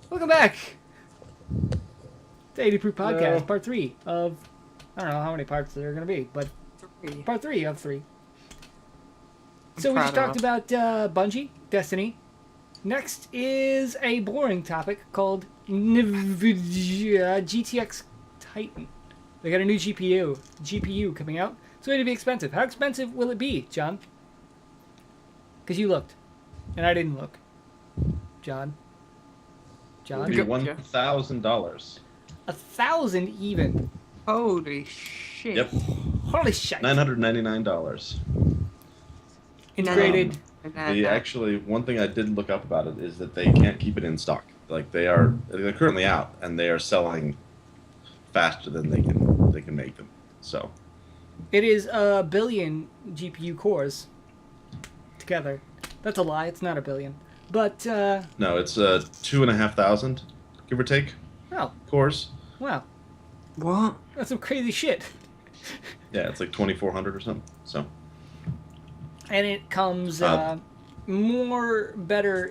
Welcome back to 80 Proof Podcast, part 3 of, I don't know how many parts there are going to be, but part 3 of 3. So we just talked about Bungie, Destiny. Next is a boring topic called NVIDIA GTX Titan. They got a new GPU coming out. It's going to be expensive. How expensive will it be, John? Because you looked, and I didn't look. John? It'll be $1,000. 1,000 even. Holy shit. Yep. Holy shit. $999. Integrated. Actually, one thing I did look up about it is that they can't keep it in stock. Like they're currently out and they are selling faster than they can make them. So it is 1 billion GPU cores together. That's a lie. It's not 1 billion. But no, it's 2,500, give or take. Oh. Cores. Wow. What? That's some crazy shit. Yeah, it's like 2,400 or something. So. And it comes better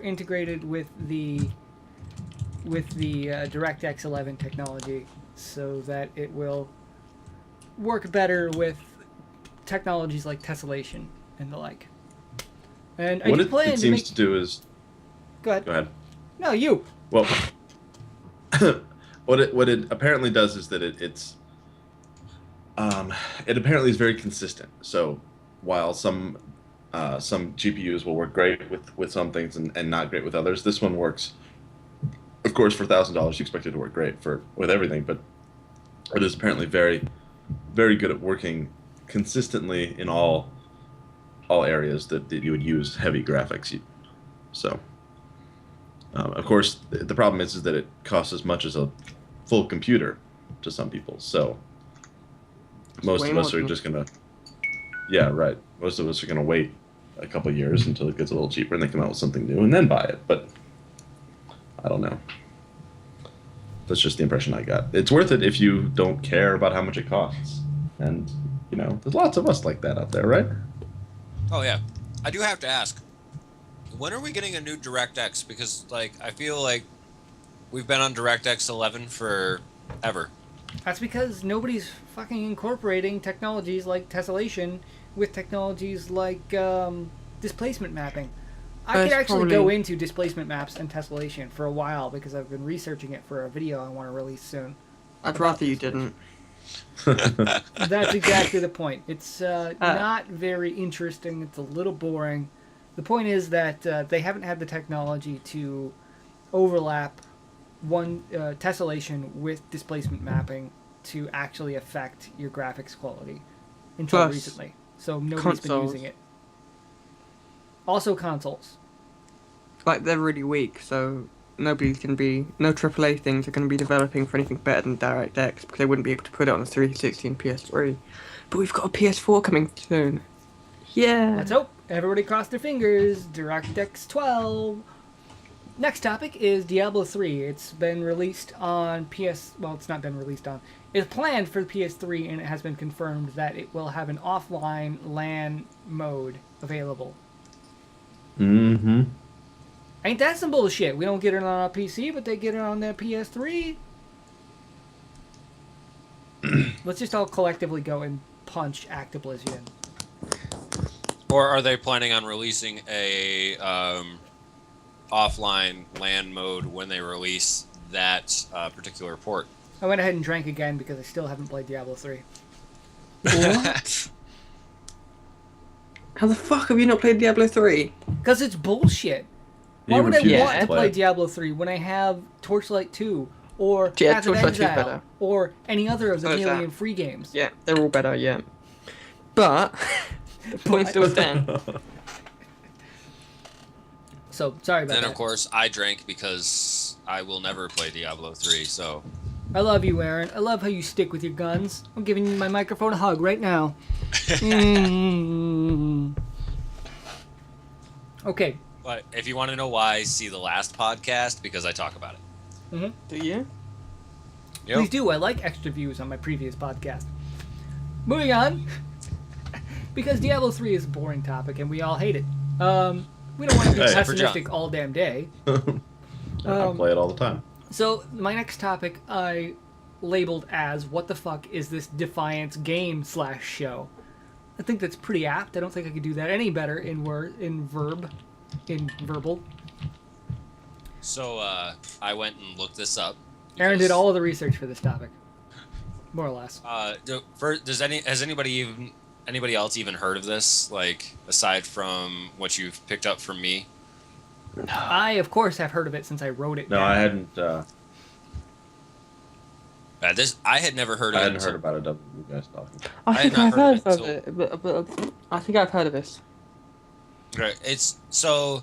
integrated with the DirectX 11 technology, so that it will work better with technologies like tessellation and the like. And what it seems to do is. Go ahead. Go ahead. No, you. Well, what it apparently does is that it apparently is very consistent. So while some GPUs will work great with some things and not great with others, this one works. Of course, for $1,000, you expect it to work great with everything, but it is apparently very, very good at working consistently in all areas that you would use heavy graphics. So. Of course, the problem is that it costs as much as a full computer to some people. So most of us are just gonna, yeah, right. Most of us are gonna wait a couple years until it gets a little cheaper and they come out with something new and then buy it. But I don't know. That's just the impression I got. It's worth it if you don't care about how much it costs. And there's lots of us like that out there, right? Oh yeah, I do have to ask. When are we getting a new DirectX? Because, I feel like we've been on DirectX 11 forever. That's because nobody's fucking incorporating technologies like tessellation with technologies like displacement mapping. I could actually go into displacement maps and tessellation for a while because I've been researching it for a video I want to release soon. I'd rather you didn't. That's exactly the point. It's not very interesting. It's a little boring. The point is that they haven't had the technology to overlap tessellation with displacement mapping to actually affect your graphics quality until recently. So nobody's been using it. Also consoles. They're really weak, so no AAA things are going to be developing for anything better than DirectX because they wouldn't be able to put it on a 360 and PS3. But we've got a PS4 coming soon. Yeah. Let's hope. Everybody cross their fingers. DirectX 12. Next topic is Diablo 3. It's been released on PS... Well, it's not been released on... It's planned for the PS3, and it has been confirmed that it will have an offline LAN mode available. Mm-hmm. Ain't that some bullshit? We don't get it on our PC, but they get it on their PS3. Let's just all collectively go and punch Activision. Or are they planning on releasing a offline LAN mode when they release that particular port? I went ahead and drank again because I still haven't played Diablo 3. What? How the fuck have you not played Diablo 3? Because it's bullshit. Why would I want to play Diablo 3 when I have Torchlight 2 or Path of Exile or any other of the million free games? Yeah, they're all better, yeah. But... The point still stands. So, sorry about that. Then, of course, I drank because I will never play Diablo 3, so... I love you, Aaron. I love how you stick with your guns. I'm giving you my microphone a hug right now. Okay. But if you want to know why, see the last podcast, because I talk about it. Mm-hmm. Do you? Yep. Please do. I like extra views on my previous podcast. Moving on. Because Diablo 3 is a boring topic, and we all hate it. We don't want to be pessimistic all damn day. I play it all the time. So my next topic I labeled as "What the fuck is this Defiance game / show?" I think that's pretty apt. I don't think I could do that any better in verbal. So I went and looked this up. Aaron did all of the research for this topic, more or less. Has anybody else even heard of this? Like, aside from what you've picked up from me? I, of course, have heard of it since I wrote it No, down. I hadn't. I had never heard of I it. hadn't heard about it. Of you guys talking. I had think not I've heard heard of of it it, but I think I've heard of this. Right. It's so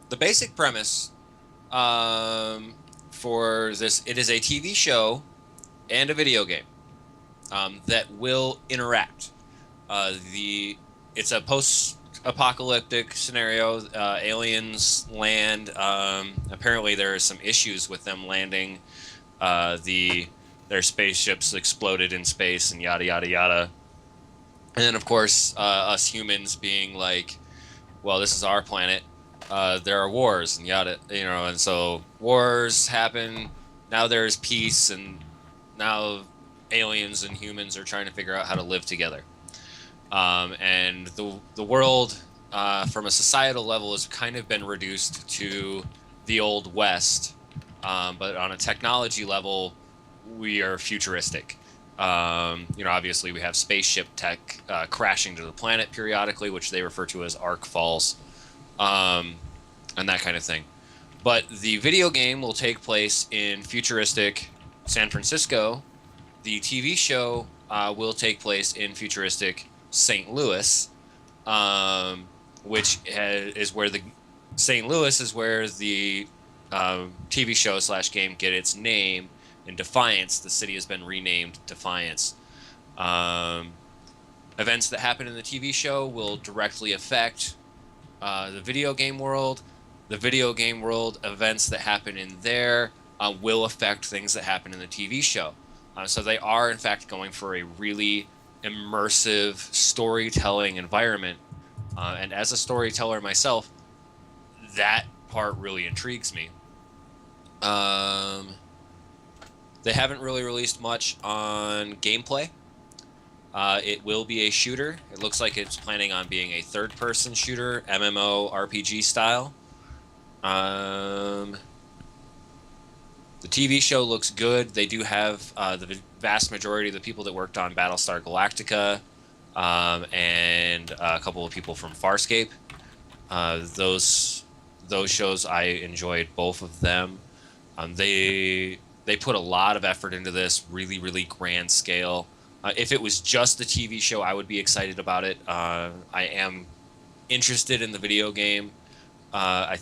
the basic premise for this. It is a TV show and a video game that will interact. It's a post-apocalyptic scenario. Aliens land. Apparently, there are some issues with them landing. Their spaceships exploded in space and yada yada yada. And then, of course, us humans being like, well, this is our planet. There are wars and yada, and so wars happen. Now there's peace, and now aliens and humans are trying to figure out how to live together. And the world, from a societal level, has kind of been reduced to the Old West. But on a technology level, we are futuristic. Obviously we have spaceship tech crashing to the planet periodically, which they refer to as arc falls, and that kind of thing. But the video game will take place in futuristic San Francisco. The TV show will take place in futuristic St. Louis, which is where the St. Louis is where the TV show / game get its name. In Defiance, the city has been renamed Defiance. Events that happen in the TV show will directly affect the video game world. The video game world events that happen in there will affect things that happen in the TV show. So they are, in fact, going for a really immersive storytelling environment. And as a storyteller myself, that part really intrigues me. They haven't really released much on gameplay. It will be a shooter. It looks like it's planning on being a third-person shooter, MMO RPG style. The TV show looks good. They do have the vast majority of the people that worked on Battlestar Galactica and a couple of people from Farscape. Those shows, I enjoyed both of them. They put a lot of effort into this, really, really grand scale. If it was just the TV show, I would be excited about it. I am interested in the video game. I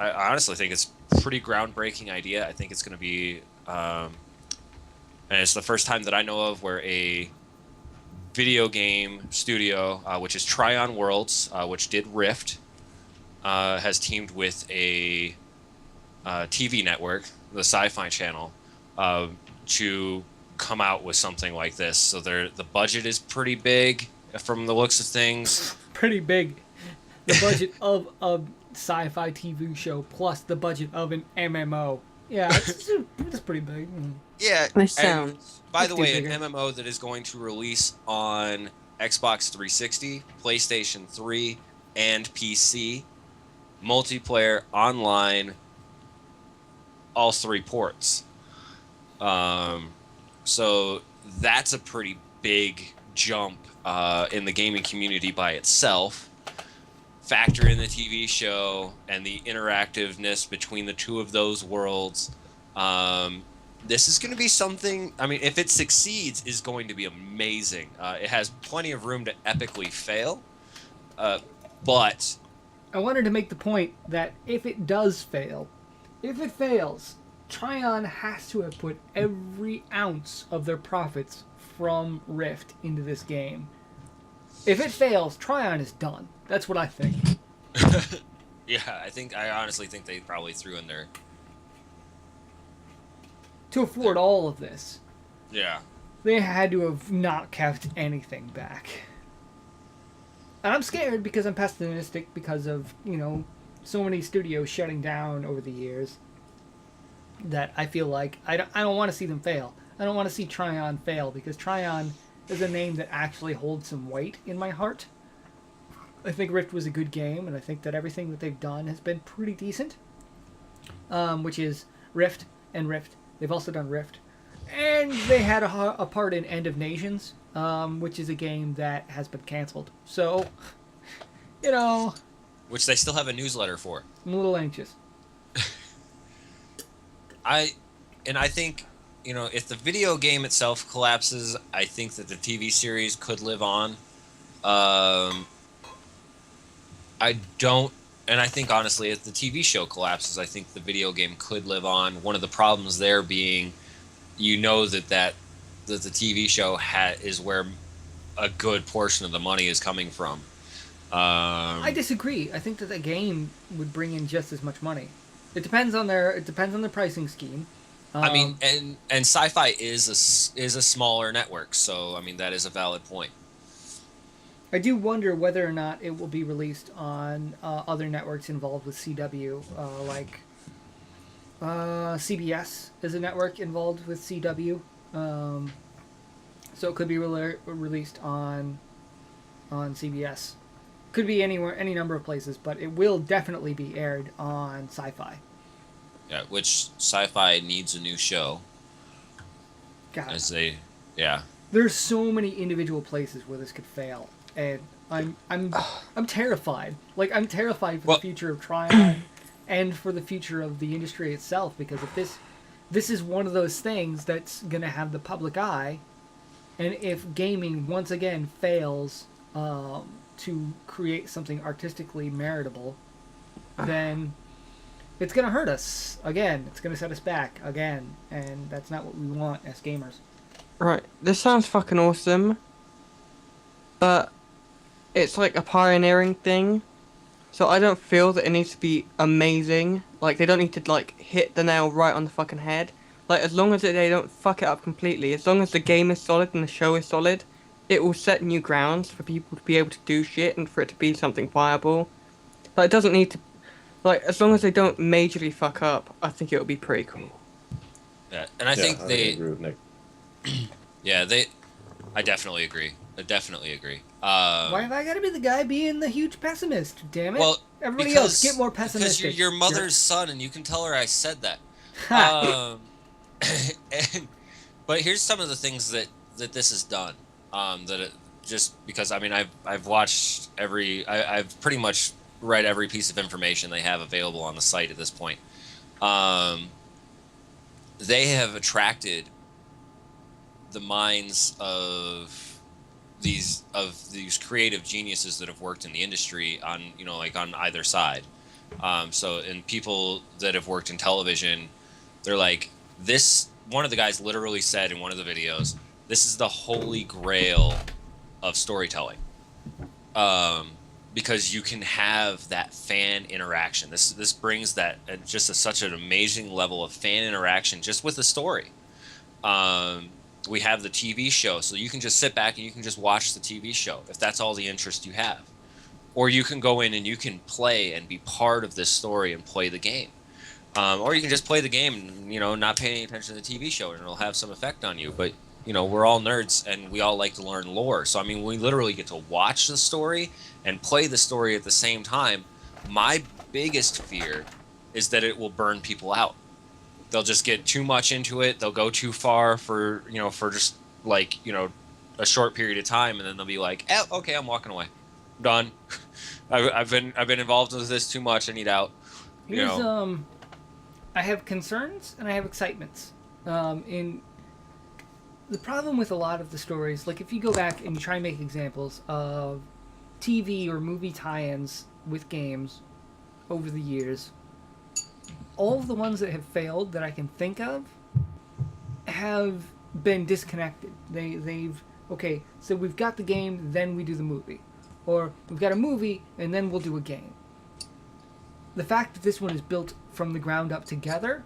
honestly think it's a pretty groundbreaking idea. I think it's going to be, and it's the first time that I know of where a video game studio, which is Trion Worlds, which did Rift, has teamed with a TV network, the Sci-Fi Channel, to come out with something like this. So the budget is pretty big from the looks of things. Pretty big. The budget of a sci-fi TV show plus the budget of an MMO. Yeah, it's pretty big. Yeah. This sounds. By the way, bigger. an MMO that is going to release on Xbox 360, PlayStation 3, and PC, multiplayer, online, all 3 ports. So that's a pretty big jump in the gaming community by itself. Factor in the TV show and the interactiveness between the two of those worlds. This is going to be something, I mean, if it succeeds, is going to be amazing. It has plenty of room to epically fail, but... I wanted to make the point that if it does fail, if it fails, Trion has to have put every ounce of their profits from Rift into this game. If it fails, Trion is done. That's what I think. Yeah, I honestly think they probably threw in their... To afford all of this, Yeah. they had to have not kept anything back. And I'm scared because I'm pessimistic because of, so many studios shutting down over the years. that I feel like I don't want to see them fail. I don't want to see Trion fail because Trion is a name that actually holds some weight in my heart. I think Rift was a good game, and I think that everything that they've done has been pretty decent. Which is Rift and Rift. They've also done Rift. And they had a part in End of Nations, which is a game that has been canceled. So, you know... Which they still have a newsletter for. I'm a little anxious. I think, you know, if the video game itself collapses, I think that the TV series could live on. I don't, and I think honestly, if the TV show collapses, I think the video game could live on. One of the problems there being, you know, that the TV show is where a good portion of the money is coming from. I disagree. I think that the game would bring in just as much money. It depends on their pricing scheme. I mean, and Sci-Fi is a smaller network, so I mean that is a valid point. I do wonder whether or not it will be released on other networks involved with CW, like CBS is a network involved with CW, so it could be released on CBS. Could be anywhere, any number of places, but it will definitely be aired on Sci-Fi. Yeah, which Sci-Fi needs a new show. God, yeah. There's so many individual places where this could fail, and I'm terrified. Like, I'm terrified for the future of Trion and for the future of the industry itself, because if this is one of those things that's gonna have the public eye, and if gaming once again fails to create something artistically meritable, then it's going to hurt us again. It's going to set us back again, and that's not what we want as gamers. Right, this sounds fucking awesome, but it's like a pioneering thing, so I don't feel that it needs to be amazing. Like, they don't need to, like, hit the nail right on the fucking head. Like, as long as they don't fuck it up completely, as long as the game is solid and the show is solid, it will set new grounds for people to be able to do shit and for it to be something viable. Like, it doesn't need to... Like, as long as they don't majorly fuck up, I think it'll be pretty cool. Yeah, and I think they... agree with Nick. Yeah, I definitely agree. I definitely agree. Why have I got to be the guy being the huge pessimist? Damn it! Well, Everybody else, get more pessimistic. Because you're your mother's son, and you can tell her I said that. But here's some of the things that this has done. Just because, I mean, I've watched I've pretty much read every piece of information they have available on the site at this point. They have attracted the minds of these creative geniuses that have worked in the industry on, you know, like on either side. So, and people that have worked in television, they're like, one of the guys literally said in one of the videos, this is the holy grail of storytelling. Because you can have that fan interaction. This brings that such an amazing level of fan interaction just with the story. We have the TV show, so you can just sit back and you can just watch the TV show if that's all the interest you have. Or you can go in and you can play and be part of this story and play the game. Or you can just play the game and, you know, not pay any attention to the TV show, and it'll have some effect on you. But, you know, we're all nerds and we all like to learn lore. So, I mean, we literally get to watch the story and play the story at the same time. My biggest fear is that it will burn people out. They'll just get too much into it. They'll go too far for just like, you know, a short period of time, and then they'll be like, "Oh, okay, I'm walking away. I'm done. I've been involved with this too much. I need out." I have concerns and I have excitements. In the problem with a lot of the stories, like if you go back and you try and make examples of TV or movie tie-ins with games over the years, all of the ones that have failed that I can think of have been disconnected. They've okay, so we've got the game, then we do the movie. Or we've got a movie, and then we'll do a game. The fact that this one is built from the ground up together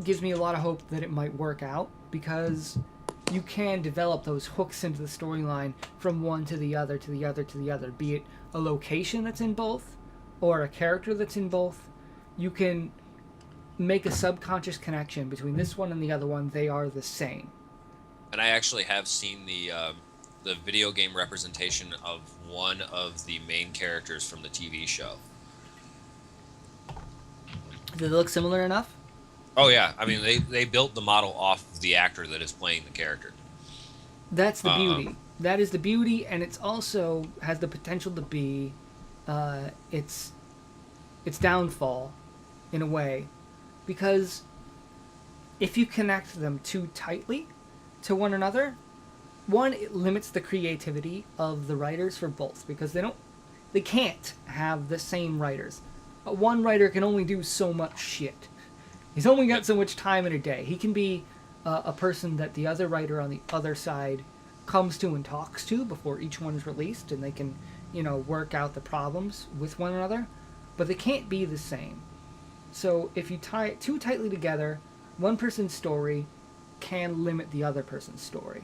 gives me a lot of hope that it might work out, because you can develop those hooks into the storyline from one to the other, to the other, to the other, be it a location that's in both, or a character that's in both. You can make a subconscious connection between this one and the other one. They are the same. And I actually have seen the video game representation of one of the main characters from the TV show. Do they look similar enough? Oh yeah, I mean they built the model off of the actor that is playing the character. That's the beauty. That is the beauty, and it's also has the potential to be its downfall in a way, because if you connect them too tightly to one another, one, it limits the creativity of the writers for both, because they can't have the same writers. One writer can only do so much shit. He's only got so much time in a day. He can be a person that the other writer on the other side comes to and talks to before each one is released, and they can, work out the problems with one another, but they can't be the same. So if you tie it too tightly together, one person's story can limit the other person's story.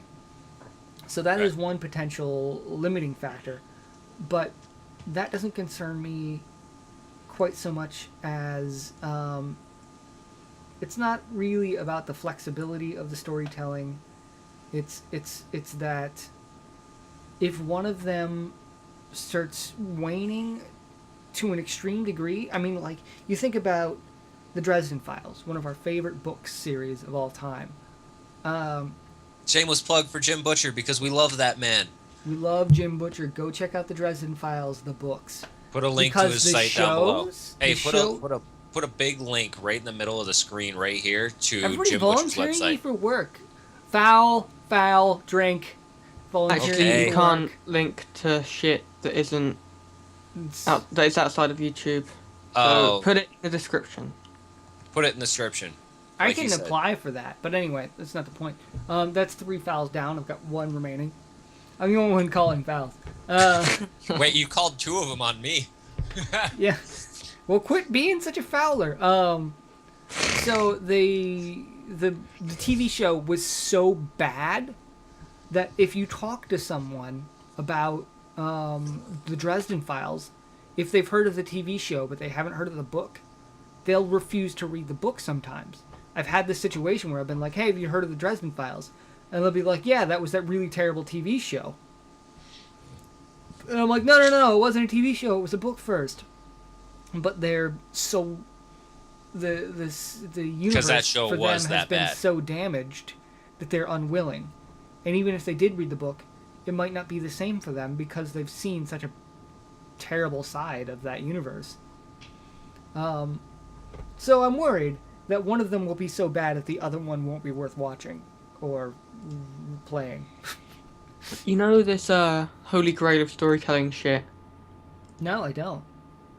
So that is one potential limiting factor, but that doesn't concern me quite so much as it's not really about the flexibility of the storytelling. It's that if one of them starts waning to an extreme degree, I mean, like, you think about the Dresden Files, one of our favorite book series of all time. Shameless plug for Jim Butcher, because we love that man. We love Jim Butcher. Go check out the Dresden Files, the books. Put a link to Because his the site down below. Hey, the put a big link right in the middle of the screen right here to Everybody Jim Butcher's volunteering me website. for work. Foul, drink. Volunteering Actually, me you for can't work. link to shit that isn't It's- that is outside of YouTube. So Oh, put it in the description. put it in the description. I like can he said. apply for that, but anyway, that's not the point. That's 3 fouls down. I've got 1 remaining. I'm the only one calling fouls. Wait, you called 2 of them on me. Yeah. Well, quit being such a fouler. So the TV show was so bad that if you talk to someone about the Dresden Files, if they've heard of the TV show but they haven't heard of the book, they'll refuse to read the book sometimes. I've had this situation where I've been like, hey, have you heard of the Dresden Files? And they'll be like, yeah, that was that really terrible TV show. And I'm like, no, it wasn't a TV show, it was a book first. But they're so... The universe that show for them was has that been bad. so damaged that they're unwilling. And even if they did read the book, it might not be the same for them because they've seen such a terrible side of that universe. So I'm worried that one of them will be so bad that the other one won't be worth watching or playing. You know this holy grail of storytelling shit? No, I don't.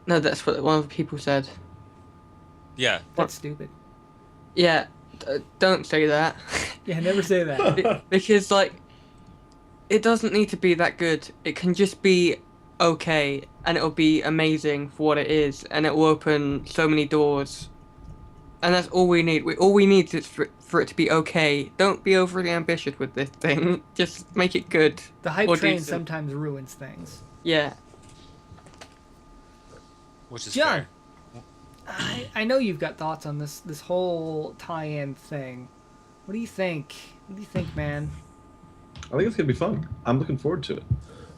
No, that's what one of the people said. Yeah. That's stupid. Yeah, don't say that. Yeah, never say that. Because, like, it doesn't need to be that good. It can just be okay, and it'll be amazing for what it is, and it will open so many doors. And that's all we need. All we need is for it to be okay. Don't be overly ambitious with this thing. Just make it good. The hype Or train decent. sometimes ruins things. Yeah. Which is John, fair. I know you've got thoughts on this whole tie-in thing. What do you think? What do you think, man? I think it's gonna be fun. I'm looking forward to it.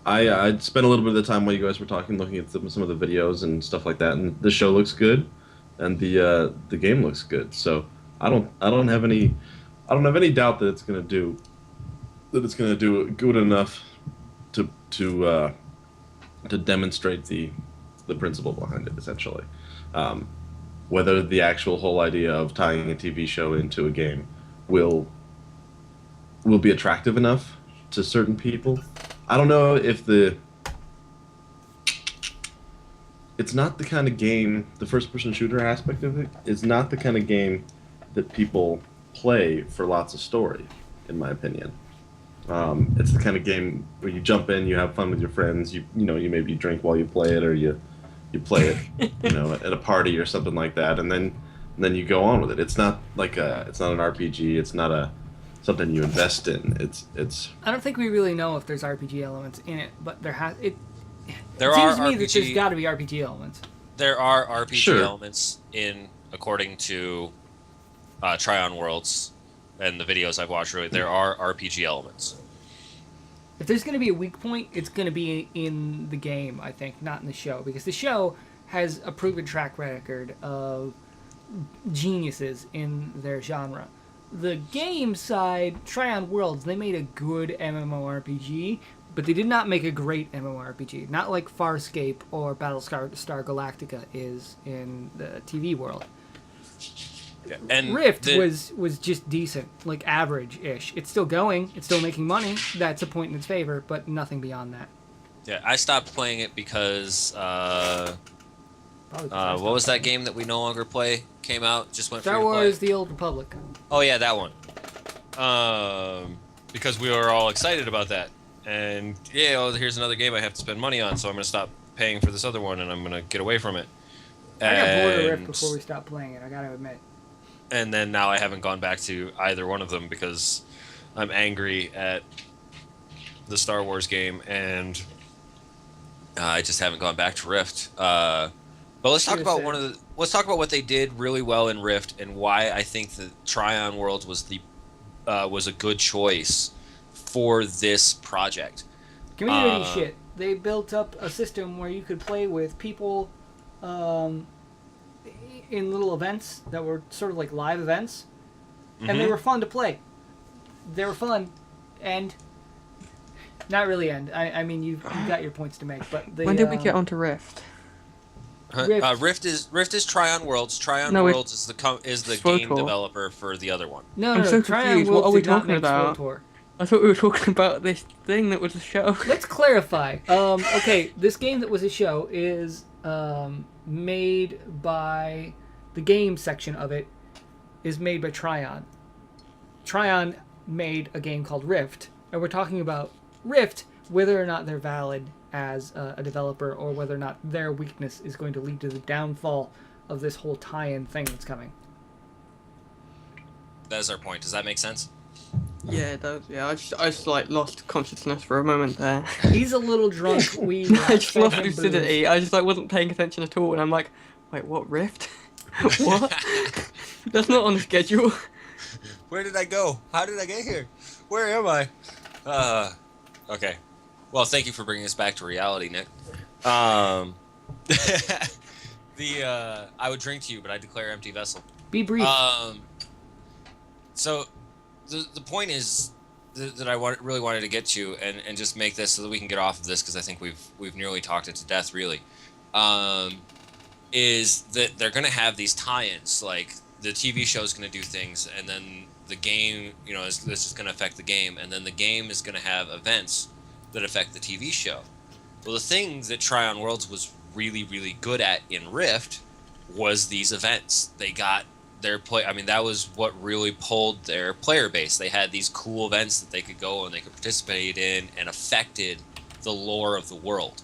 I spent a little bit of the time while you guys were talking, looking at some of the videos and stuff like that, and the show looks good, and the game looks good. So I don't have any doubt that it's gonna do good enough to demonstrate the principle behind it, essentially. Whether the actual whole idea of tying a TV show into a game will be attractive enough to certain people. I don't know if it's not the kind of game, the first-person shooter aspect of it is not the kind of game that people play for lots of story, in my opinion. It's the kind of game where you jump in, you have fun with your friends, you maybe drink while you play it, or you play it, at a party or something like that, and then you go on with it. It's not like it's not an RPG. It's not something you invest in. It's. I don't think we really know if there's RPG elements in it, but there has it. There It are seems to me that there's RPG. got to be RPG elements. There are RPG Sure. elements in according to Tryon Worlds and the videos I've watched, really, there are RPG elements. If there's going to be a weak point, it's going to be in the game, I think, not in the show. Because the show has a proven track record of geniuses in their genre. The game side, Tryon Worlds, they made a good MMORPG, but they did not make a great MMORPG. Not like Farscape or Battlestar Galactica is in the TV world. Yeah. And Rift was just decent, like average-ish. It's still going, it's still making money. That's a point in its favor, but nothing beyond that. Yeah, I stopped playing it because Probably what was that game that we no longer play? Came out, just went free Star to Wars: play. The Old Republic. Oh yeah, that one. Because we were all excited about that, and yeah, oh, here's another game I have to spend money on, so I'm gonna stop paying for this other one, and I'm gonna get away from it. I got bored of Rift And- before we stopped playing it. I gotta admit. and then now I haven't gone back to either one of them because I'm angry at the Star Wars game, and I just haven't gone back to Rift. But let's talk about let's talk about what they did really well in Rift and why I think that Tryon Worlds was a good choice for this project. Community shit. They built up a system where you could play with people in little events that were sort of like live events, and they were fun to play. They were fun, and not really end. I mean, you've got your points to make, but they, When did we get onto Rift? Rift is Tryon Worlds. Tryon No, Worlds is the game SWTOR. developer for the other one. No, I'm so Tryon confused. Worlds What are we did not talking make about? SWTOR. I thought we were talking about this thing that was a show. Let's clarify. Okay, this game that was a show is made by the game section of it is made by Tryon. Tryon made a game called Rift, and we're talking about Rift, whether or not they're valid as a developer, or whether or not their weakness is going to lead to the downfall of this whole tie-in thing that's coming. That is our point. Does that make sense? Yeah, it does. Yeah, I just like lost consciousness for a moment there. He's a little drunk. We I just fed lost him booze. lucidity. I just like wasn't paying attention at all, and I'm like, wait, what Rift? What? That's not on the schedule. Where did I go? How did I get here? Where am I? Okay. Well, thank you for bringing us back to reality, Nick. I would drink to you, but I declare empty vessel. Be brief. So, the point is that I really wanted to get to, and just make this so that we can get off of this, because I think we've nearly talked it to death, really. Is that they're going to have these tie-ins, like the TV show is going to do things, and then the game, this is going to affect the game, and then the game is going to have events that affect the TV show. Well, the thing that Tryon Worlds was really, really good at in Rift was these events. They got their play. I mean, that was what really pulled their player base. They had these cool events that they could go and they could participate in, and affected the lore of the world.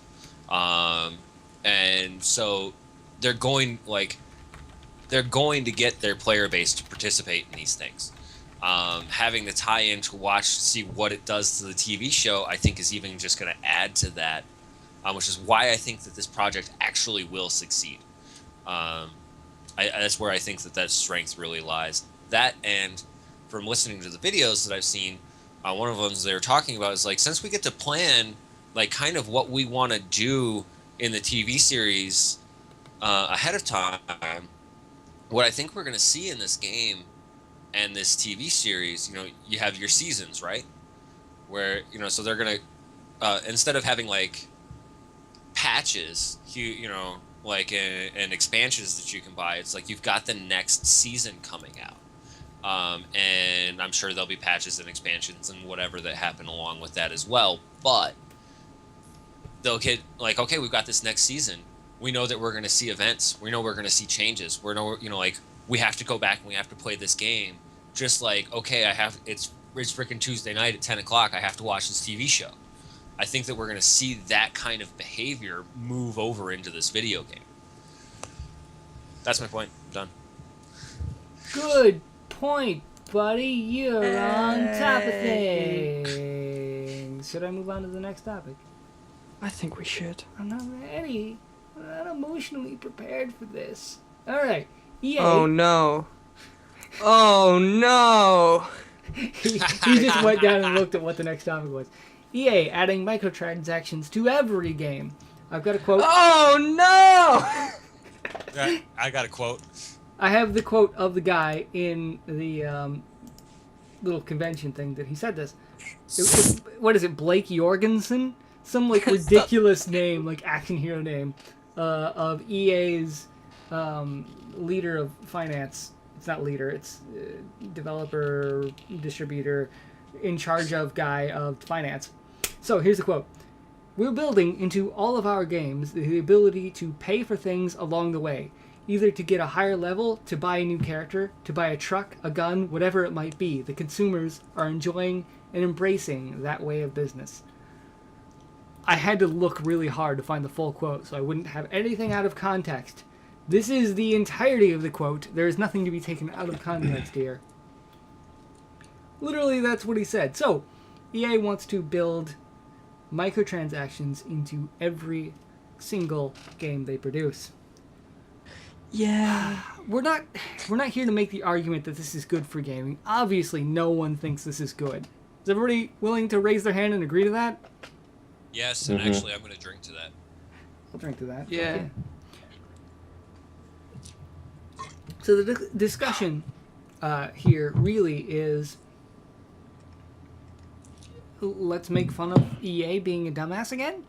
And so they're going to get their player base to participate in these things. Having the tie-in to see what it does to the TV show, I think is even just going to add to that, which is why I think that this project actually will succeed. That's where I think that strength really lies. That, and from listening to the videos that I've seen, one of the ones they were talking about is like, since we get to plan like kind of what we want to do in the TV series ahead of time, what I think we're going to see in this game and this TV series, you have your seasons, right? Where, so they're going to, instead of having like patches, and expansions that you can buy, it's like you've got the next season coming out. And I'm sure there'll be patches and expansions and whatever that happen along with that as well. But they'll get like, okay, we've got this next season. We know that we're going to see events. We know we're going to see changes. We have to go back and we have to play this game. Just like, okay, it's freaking Tuesday night at 10 o'clock. I have to watch this TV show. I think that we're going to see that kind of behavior move over into this video game. That's my point. I'm done. Good point, buddy. You're on top of things. Should I move on to the next topic? I think we should. I'm not ready. I'm not emotionally prepared for this. All right. EA. Oh no. Oh no. he just went down and looked at what the next topic was. EA adding microtransactions to every game. I've got a quote. Oh no. I got a quote. I have the quote of the guy in the little convention thing that he said this. What is it, Blake Jorgensen? Some like ridiculous name, like action hero name, of EA's leader of finance. It's not leader, it's developer, distributor, in charge of guy of finance. So here's the quote. We're building into all of our games the ability to pay for things along the way. Either to get a higher level, to buy a new character, to buy a truck, a gun, whatever it might be. The consumers are enjoying and embracing that way of business. I had to look really hard to find the full quote, so I wouldn't have anything out of context. This is the entirety of the quote. There is nothing to be taken out of context here. Literally, that's what he said. So, EA wants to build microtransactions into every single game they produce. Yeah. We're not here to make the argument that this is good for gaming. Obviously, no one thinks this is good. Is everybody willing to raise their hand and agree to that? Yes, and actually, I'm going to drink to that. I'll drink to that. Yeah. Okay. So the discussion here really is, let's make fun of EA being a dumbass again?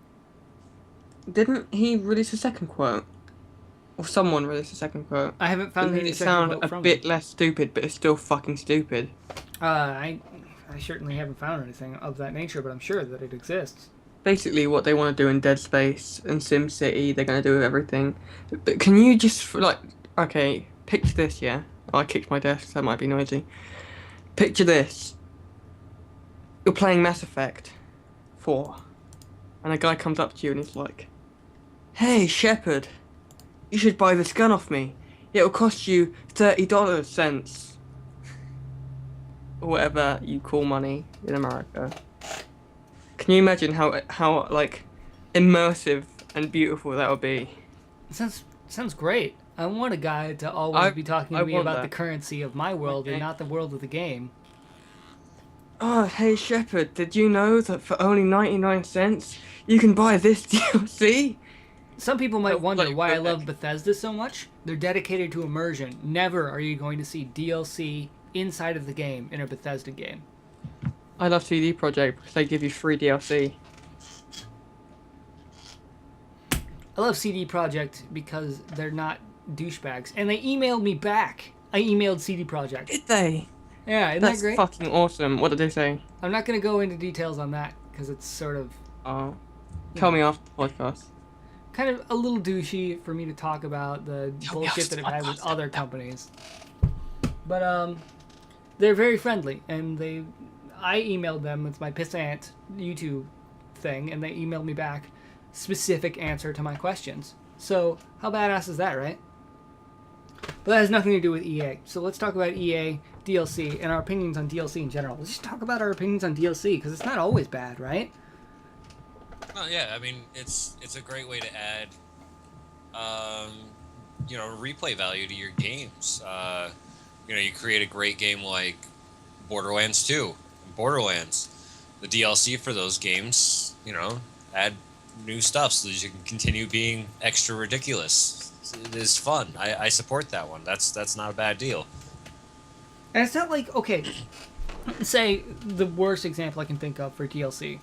Didn't he release a second quote? Or someone released a second quote? I haven't found It any made it second sound quote a from bit them. less stupid, but it's still fucking stupid. I certainly haven't found anything of that nature, but I'm sure that it exists. Basically, what they want to do in Dead Space and SimCity, they're going to do with everything. But can you just, like, okay, picture this, yeah? Oh, I kicked my desk, that might be noisy. Picture this. You're playing Mass Effect 4, and a guy comes up to you and he's like, "Hey, Shepard, you should buy this gun off me. It'll cost you $30 cents." Or whatever you call money in America. Can you imagine how like immersive and beautiful that would be? Sounds great. I want a guy to always be talking to I me want about that. the currency of my world and Okay. not the world of the game. Oh, hey Shepard, did you know that for only 99 cents you can buy this DLC? Some people might Oh, wonder like, why I okay. love Bethesda so much. They're dedicated to immersion. Never are you going to see DLC inside of the game in a Bethesda game. I love CD Projekt because they give you free DLC. I love CD Projekt because they're not douchebags. And they emailed me back. I emailed CD Projekt. Did they? Yeah, isn't That's that great? fucking awesome. What did they say? I'm not going to go into details on that because it's sort of Oh, tell me after the podcast. kind of a little douchey for me to talk about the bullshit that I've had with other companies. But they're very friendly, and I emailed them with my pissant YouTube thing, and they emailed me back specific answer to my questions. So how badass is that, right? But that has nothing to do with EA. So let's talk about EA, DLC, and our opinions on DLC in general. Let's just talk about our opinions on DLC, because it's not always bad, right? Oh yeah, I mean it's a great way to add, replay value to your games. You create a great game like Borderlands 2, Borderlands. The DLC for those games, add new stuff so that you can continue being extra ridiculous. It is fun. I support that one. That's not a bad deal. And it's not like, okay, say the worst example I can think of for DLC.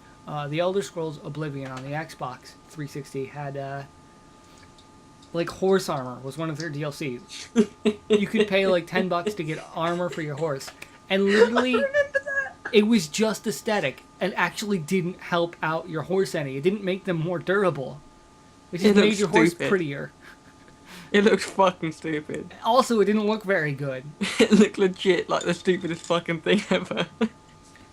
The Elder Scrolls Oblivion on the Xbox 360 had, like, horse armor was one of their DLCs. You could pay, like, $10 to get armor for your horse. And literally, it was just aesthetic and actually didn't help out your horse any. It didn't make them more durable. It just It made looks your horse stupid. prettier. It looks fucking stupid. Also, it didn't look very good. It looked legit like the stupidest fucking thing ever.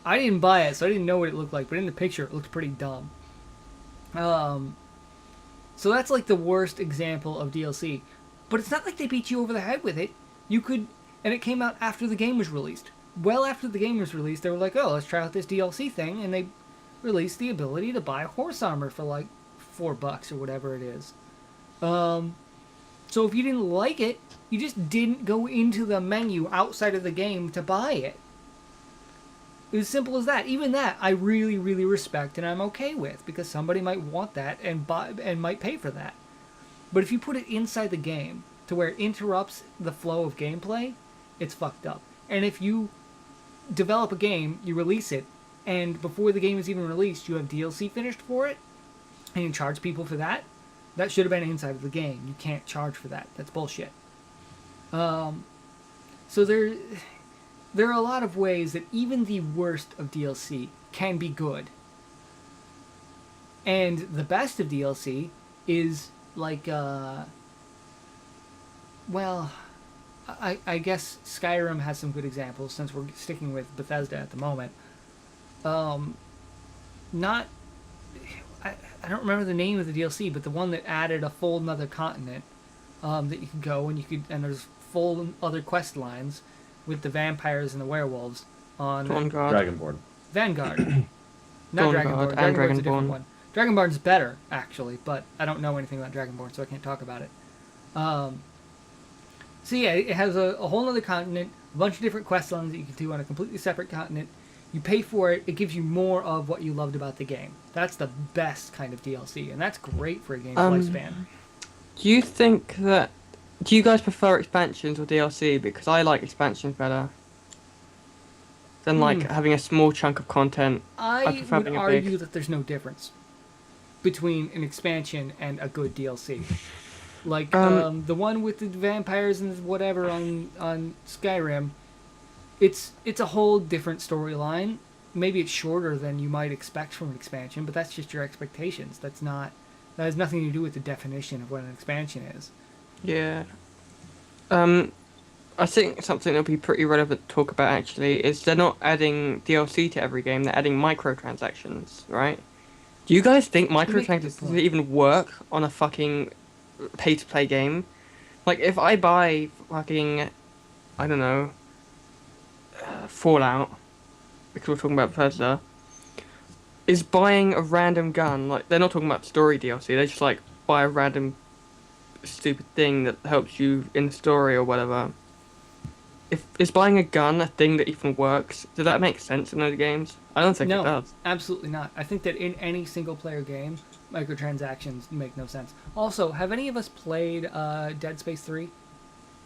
I didn't buy it, so I didn't know what it looked like, but in the picture, it looked pretty dumb. So that's like the worst example of DLC. But it's not like they beat you over the head with it. You could, and it came out after the game was released. Well after the game was released, they were like, oh, let's try out this DLC thing, and they released the ability to buy horse armor for like $4 or whatever it is. So if you didn't like it, you just didn't go into the menu outside of the game to buy it. It was as simple as that. Even that, I really, really respect and I'm okay with, because somebody might want that and buy and might pay for that. But if you put it inside the game to where it interrupts the flow of gameplay, it's fucked up. And if you develop a game, you release it, and before the game is even released, you have DLC finished for it, and you charge people for that, that should have been inside of the game. You can't charge for that. That's bullshit. So there are a lot of ways that even the worst of DLC can be good. And the best of DLC is like, well, I guess Skyrim has some good examples since we're sticking with Bethesda at the moment. Not, I don't remember the name of the DLC, but the one that added a full another continent that you could go and there's full other quest lines with the vampires and the werewolves on Dragonborn. Vanguard. Not Dragonborn. Dragonborn's a different one. Dragonborn's better, actually, but I don't know anything about Dragonborn, so I can't talk about it. So yeah, it has a whole other continent, a bunch of different quest lines that you can do on a completely separate continent. You pay for it, it gives you more of what you loved about the game. That's the best kind of DLC, and that's great for a game's lifespan. Do you guys prefer expansions or DLC? Because I like expansions better than like having a small chunk of content. I prefer would having a argue big... that there's no difference between an expansion and a good DLC. Like the one with the vampires and whatever on Skyrim, it's a whole different storyline. Maybe it's shorter than you might expect from an expansion, but that's just your expectations. That has nothing to do with the definition of what an expansion is. Yeah. I think something that'll be pretty relevant to talk about actually is they're not adding DLC to every game, they're adding microtransactions, right? Do you guys think microtransactions even work on a fucking pay-to-play game? Like, if I buy fucking, I don't know, Fallout, because we're talking about Bethesda, is buying a random gun, like, they're not talking about story DLC, they just, like, buy a random stupid thing that helps you in the story or whatever. Is buying a gun a thing that even works? Does that make sense in those games? I don't think it does. No, absolutely not. I think that in any single-player game, microtransactions make no sense. Also, have any of us played Dead Space 3?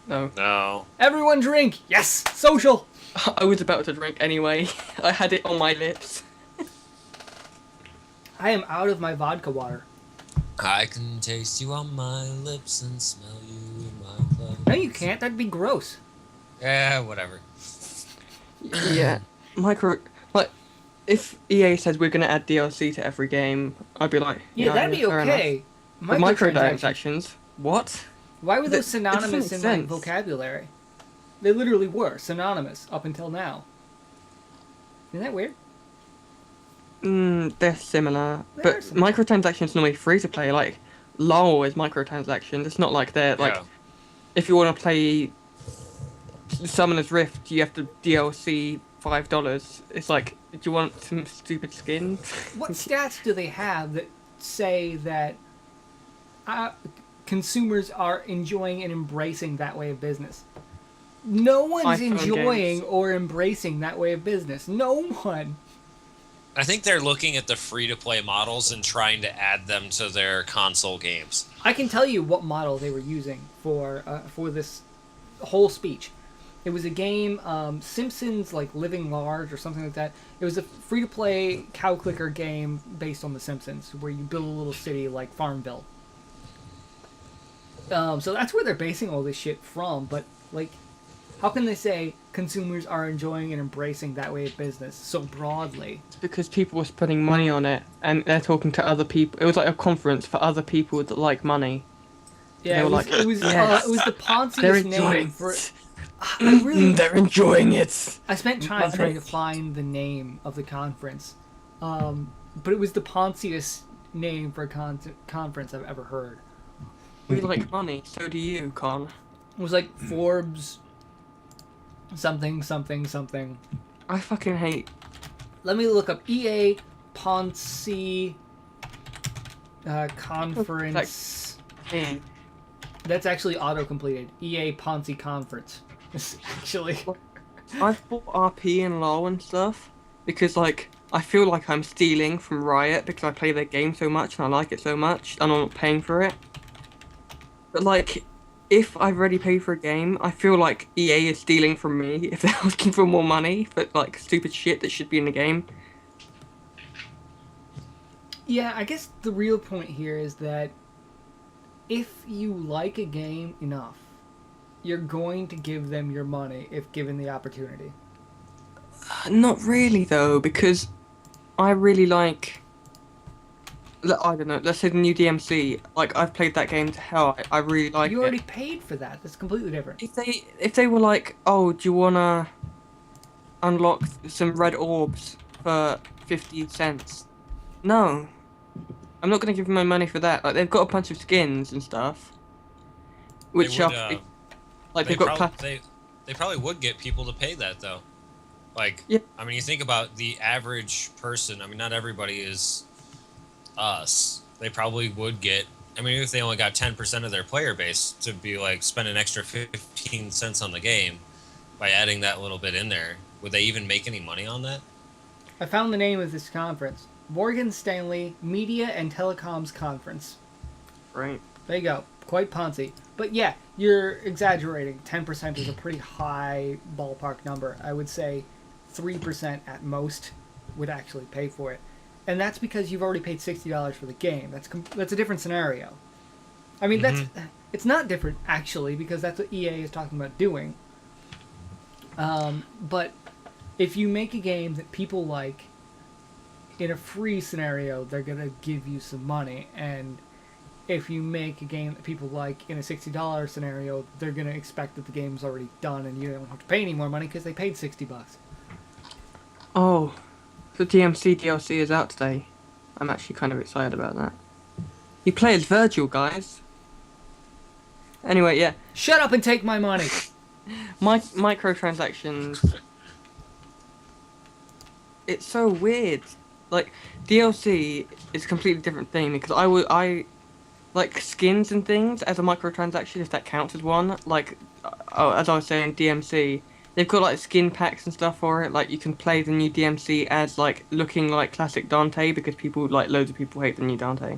No. No. Everyone drink! Yes! Social! I was about to drink anyway. I had it on my lips. I am out of my vodka water. I can taste you on my lips and smell you in my clothes. No, you can't. That'd be gross. Yeah, whatever. Yeah. Like, if EA says we're going to add DLC to every game, I'd be like, Yeah, that'd be fair okay. enough. But microtransactions? What? Why were those It doesn't synonymous make in like sense. vocabulary? They literally were synonymous up until now. Isn't that weird? They're similar. They But are similar. microtransactions normally free to play. Like, LOL is microtransactions. It's not like they're, like, Yeah. if you want to play Summoner's Rift, you have to DLC $5. It's like, do you want some stupid skin? What stats do they have that say that consumers are enjoying and embracing that way of business? No one's iPhone enjoying games. or embracing that way of business. No one. I think they're looking at the free-to-play models and trying to add them to their console games. I can tell you what model they were using for this whole speech. It was a game, Simpsons like Living Large or something like that. It was a free-to-play cow clicker game based on The Simpsons, where you build a little city like Farmville. So that's where they're basing all this shit from. But like, how can they say consumers are enjoying and embracing that way of business so broadly? It's because people were spending money on it, and they're talking to other people. It was like a conference for other people that like money. Yeah, They it were was, like, it was yes. the They're Ponzius enjoying name for. it. I really, They're enjoying it. I spent time Money. trying to find the name of the conference, but it was the Ponzius name for a conference I've ever heard. We like money, so do you, Con. It was like Forbes, something, something, something. I fucking hate. Let me look up EA Ponzi conference. Hey, That's actually auto-completed. EA Ponzi Conference. Actually. I've bought RP and LoL and stuff because, like, I feel like I'm stealing from Riot because I play their game so much and I like it so much and I'm not paying for it. But, like, if I've already paid for a game, I feel like EA is stealing from me if they're asking for more money for, like, stupid shit that should be in the game. Yeah, I guess the real point here is that if you like a game enough, you're going to give them your money if given the opportunity. Not really, though, because I really like... I don't know, let's say the new DMC. Like, I've played that game to hell. I really like You it. already paid for that. That's completely different. If they were like, oh, do you wanna unlock some red orbs for 50 cents? No. I'm not gonna give them my money for that. Like, they've got a bunch of skins and stuff. Which would, are... like, they've got... they probably would get people to pay that, though. Like, Yeah. I mean, you think about the average person. I mean, not everybody is us. They probably would get... I mean, if they only got 10% of their player base to be, like, spend an extra 15 cents on the game by adding that little bit in there, would they even make any money on that? I found the name of this conference. Morgan Stanley Media and Telecoms Conference. Right. There you go. Quite Ponzi. But yeah, you're exaggerating. 10% is a pretty high ballpark number. I would say 3% at most would actually pay for it. And that's because you've already paid $60 for the game. That's a different scenario. I mean, it's not different, actually, because that's what EA is talking about doing. But if you make a game that people like, in a free scenario, they're going to give you some money. And if you make a game that people like in a $60 scenario, they're going to expect that the game's already done and you don't have to pay any more money because they paid $60. Oh, the DMC DLC is out today. I'm actually kind of excited about that. You play as Virgil, guys. Anyway, yeah. Shut up and take my money! Microtransactions. It's so weird. Like, DLC is a completely different thing because I like skins and things as a microtransaction, if that counts as one. Like, as I was saying, DMC, they've got like skin packs and stuff for it. Like, you can play the new DMC as like looking like classic Dante because loads of people hate the new Dante.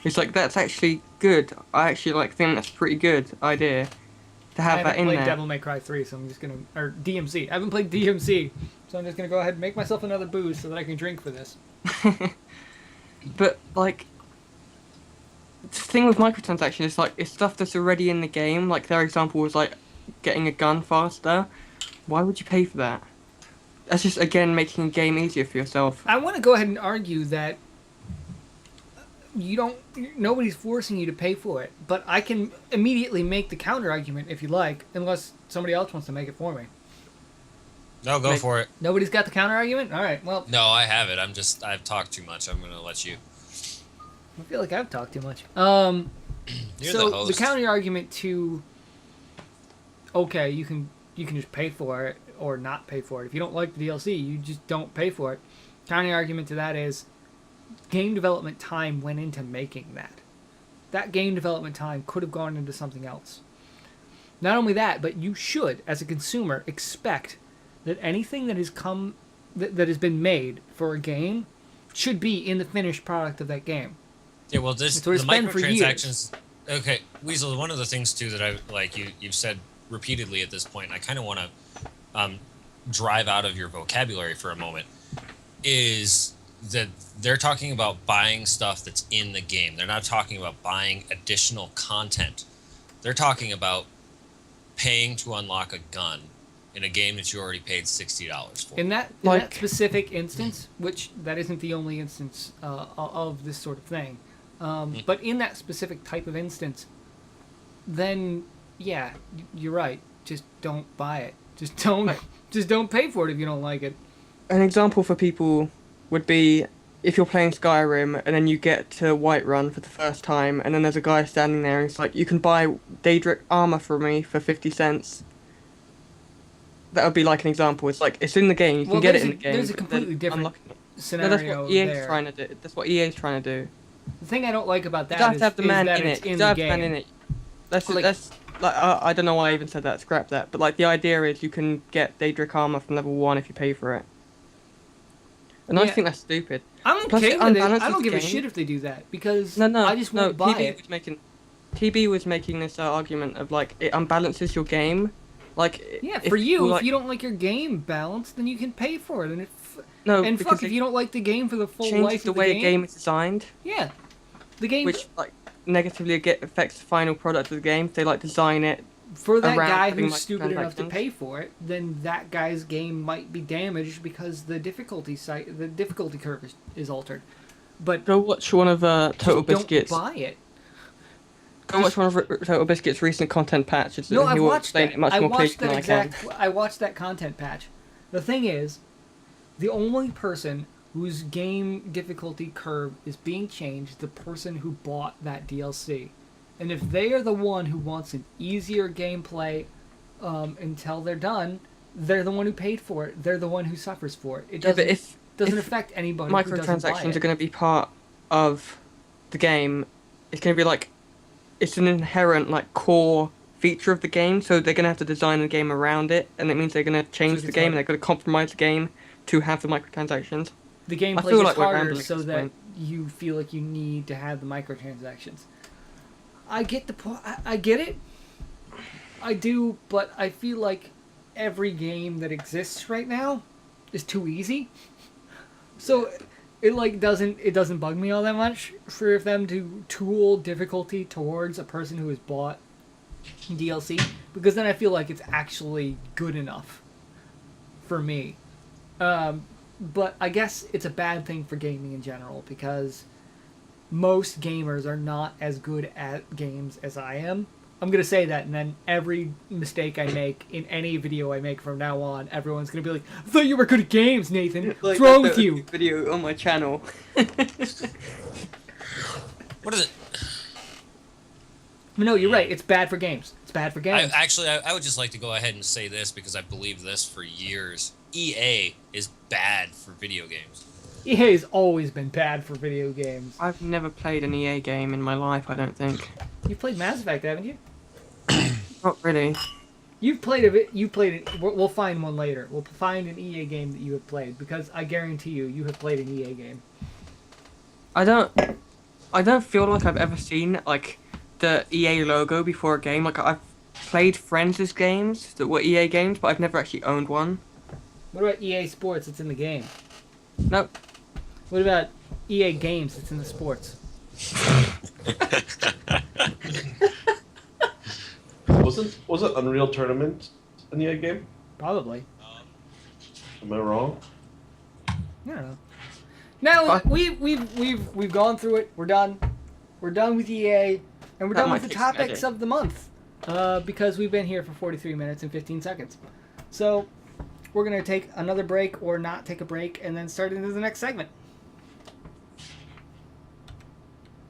It's like, that's actually good. I actually think that's a pretty good idea to have that in there. I haven't played Devil May Cry 3, so I'm just gonna... Or DMC. I haven't played DMC, so I'm just gonna go ahead and make myself another booze so that I can drink for this. But, like... The thing with microtransactions is, like, it's stuff that's already in the game. Like, their example was, like, getting a gun faster. Why would you pay for that? That's just, again, making a game easier for yourself. I want to go ahead and argue that nobody's forcing you to pay for it, but I can immediately make the counter argument if you like, unless somebody else wants to make it for me. No, go for it. Nobody's got the counter argument? All right, well... No, I have it. I've talked too much. I'm going to let you. I feel like I've talked too much. You're so the host. the counter argument to... Okay, you can just pay for it or not pay for it. If you don't like the DLC, you just don't pay for it. Counter argument to that is game development time went into making that. That game development time could have gone into something else. Not only that, but you should, as a consumer, expect that anything that has been made for a game should be in the finished product of that game. Yeah, well, the microtransactions. Okay, Weasel. One of the things too that you've said repeatedly at this point, and I kind of want to drive out of your vocabulary for a moment, is that they're talking about buying stuff that's in the game. They're not talking about buying additional content. They're talking about paying to unlock a gun in a game that you already paid $60 for. In that specific instance, which that isn't the only instance of this sort of thing, but in that specific type of instance, then yeah, you're right. Just don't buy it. Just don't pay for it if you don't like it. An example for people would be if you're playing Skyrim and then you get to Whiterun for the first time, and then there's a guy standing there and it's like, you can buy Daedric armor from me for 50 cents. That would be like an example. It's like, it's in the game, you can get it in the game. There's a completely different scenario that's what EA's there. trying to do. That's what EA's trying to do. The thing I don't like about that You don't have is to have the man that in it's it. in You the don't have the man game. in it. Like- I don't know why I even said that. Scrap that. But like the idea is you can get Daedric armor from level 1 if you pay for it. And I Yeah. think that's stupid. I'm Plus, okay it with it. unbalances I don't the give a game. shit if they do that because No. I just won't buy TB it. was making this argument of like it unbalances your game. Like Yeah, if for you, like, if you don't like your game balanced, then you can pay for it. no, And because fuck, if it you don't like the game for the full changes life the of way the a game is designed, yeah, the game which like negatively affects the final product of the game. They like design it. for that around guy having who's stupid enough to microtransactions. pay for it, then that guy's game might be damaged because the difficulty curve is altered. But Go watch one of Total just Biscuits. don't buy it. Go watch one of Total Biscuits' recent content patches. No, and I've he will watched explain that. it much I more clearly watched than that I can. I watched that content patch. The thing is, the only person whose game difficulty curve is being changed, the person who bought that DLC. And if they are the one who wants an easier gameplay until they're done, they're the one who paid for it. They're the one who suffers for it. It Yeah, doesn't, but if doesn't if affect anybody who doesn't buy microtransactions it. are going to be part of the game, it's going to be like it's an inherent like core feature of the game. So they're going to have to design the game around it, and it means they're going to change So the it's game hard. and they're going to compromise the game to have the microtransactions. The gameplay feel gets like we're harder rambling so at this that point. you feel like you need to have the microtransactions. I get the point. I get it. I do, but I feel like every game that exists right now is too easy. So it doesn't bug me all that much for them to tool difficulty towards a person who has bought DLC, because then I feel like it's actually good enough for me. But I guess it's a bad thing for gaming in general because most gamers are not as good at games as I am. I'm going to say that, and then every mistake I make in any video I make from now on, everyone's going to be like, I thought you were good at games, Nathan. What's wrong with you? Video on my channel. What is it? No, you're right. It's bad for games. It's bad for games. I would just like to go ahead and say this because I believe this for years. EA is bad for video games. EA has always been bad for video games. I've never played an EA game in my life. I don't think. You've played Mass Effect, haven't you? Not really. You've played a bit. You played it. We'll find one later. We'll find an EA game that you have played because I guarantee you have played an EA game. I don't feel like I've ever seen like the EA logo before a game. Like I've played friends' games that were EA games, but I've never actually owned one. What about EA Sports? It's in the game. Nope. What about EA Games? It's in the sports. Wasn't Unreal Tournament an EA game? Probably. Am I wrong? I don't know. Now we've gone through it. We're done. We're done with EA, and we're That done might with the take some topics editing. of the month. Because we've been here for 43 minutes and 15 seconds. So we're gonna take another break or not take a break, and then start into the next segment.